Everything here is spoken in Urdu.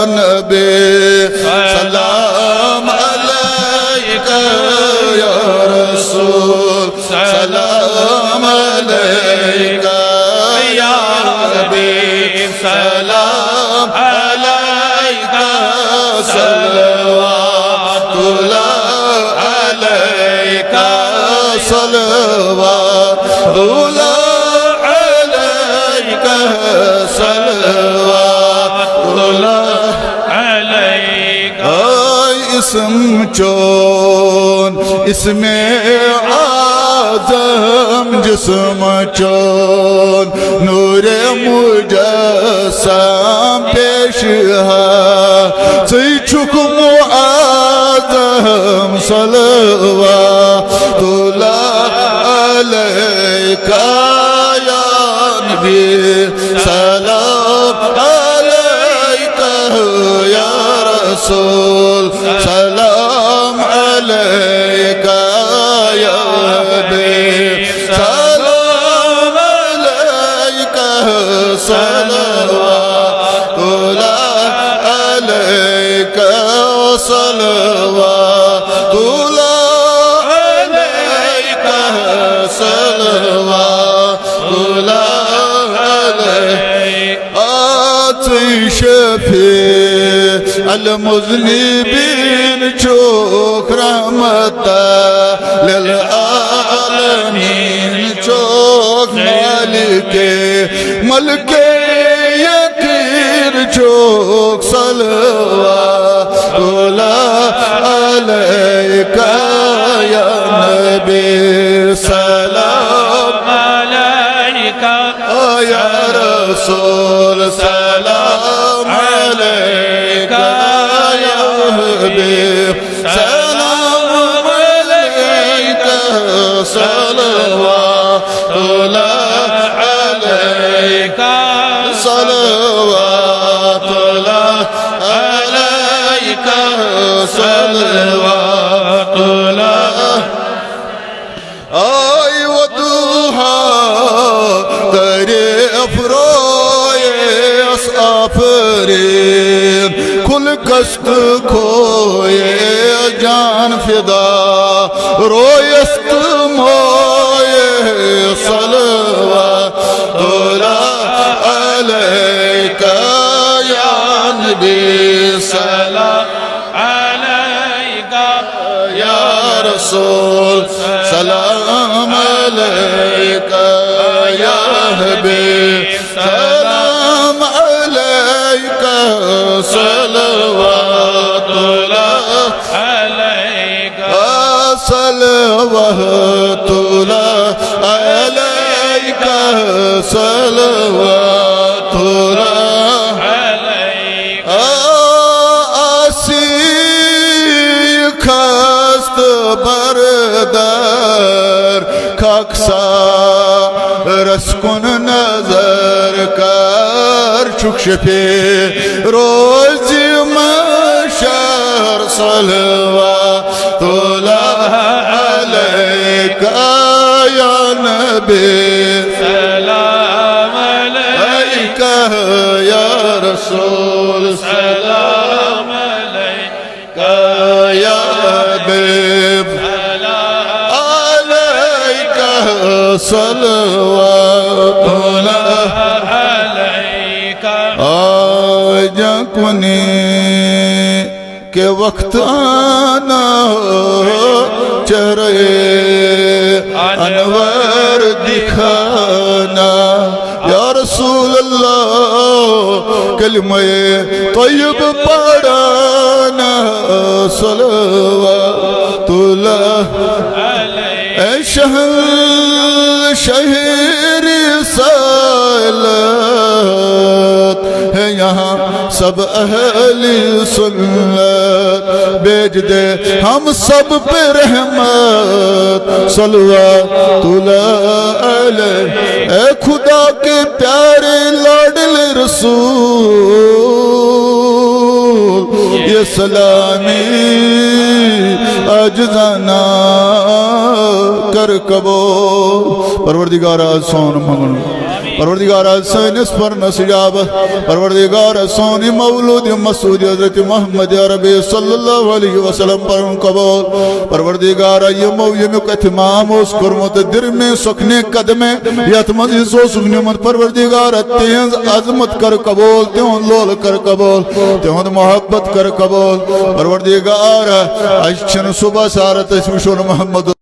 نبی سلام علیکہ یا رسول سلام علیکہ یا حبیب سلام علیکہ صلوات اللہ علیکہ صلوات اللہ علیکہ صلوات اللہ علیکہ اسم چون اسم اعظم جسم چون نور مجسم پیش ہے سی چھک معظم صلوات اللہ علیکہ یا نبی سلام علیکہ یا رسول سلام علیکہ یا حبیب سلام علیکہ صلوات اللہ علیکہ صلوات اللہ علیکہ صلوات اللہ علیکہ شفیع المذنبین چوک رحمت للعالمین چوک ملک یقین چوک صلوات اللہ علیکہ یا نبی سلام علیکہ یا رسول سلام علیکہ یا حبیب سلام علیکہ صلوات اللہ علیکہ صلوات اللہ علیکہ صلوات اللہ آئی ودوحا تیرے افروئے آفرین کل کشت کھوئے جان فدا رویست موئے صلوات اللہ علیکہ یا نبی سلام علیکہ یا رسول سلام علیکہ یا حبیب سلام علیکہ صلوات اللہ علیکہ صلوات اللہ علیکہ صلوات اللہ علیکہ آسی خست بردر خاکسا رسکن نظر کر چک شفیع روز محشر صلوات اللہ علیکہ یا نبی سلام علیکہ یا رسول سلام علیکہ یا حبیب صلوات اللہ علیکہ آج کنی کے وقت آنا چہرے انور دکھانا یا رسول اللہ کلمہ طیب پڑھانا صلوات اللہ اے شہر رسالت ہے یہاں سب اہل سنت بیج دے ہم سب پہ رحمت صلوات اللہ علیہ اے خدا کے پیارے لاڈل رسول یہ سلامی اجزانا کر کبو پروردگارہ سون منگن پروردگار سینس پر نسجاب پروردگار سونی مولود مسعود حضرت محمد عربی صلی اللہ علیہ وسلم پر قبول پروردگار یہ اتمام اس کرمت در میں سکنے قدمے یتمن سو سکنے من پروردگار تینز عظمت کر قبول تیون لول کر قبول تیون محبت کر قبول پروردگار اشچن صبح سارت اسمشون محمد